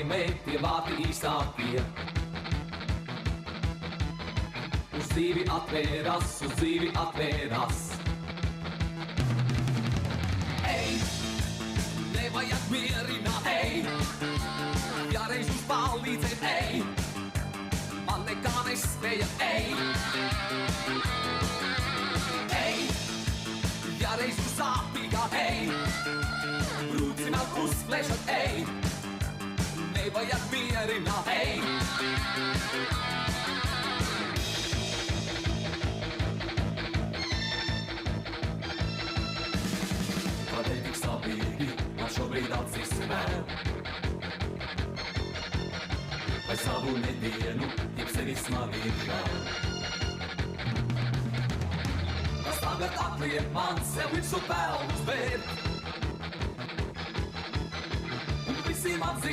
laimē tie vārti īsākie. Uz dzīvi atvērās, uz dzīvi atvērās. Ej, nevajag mierināt, ej, ja reiz uz palīdzēt, ej, man nekā nespēja, ej. Ej, ja reiz uz sāpīgā, ej, brūcināt uzplēšat, ej, nevajag mierināt, ej. Kādēļ tik sāpīgi, man šobrīd acis vēl? Vai savu nedienu, jeb sevi smagi žēl? Kas tagad atliek man sev visu pelnus vērt? Un visiem atzīt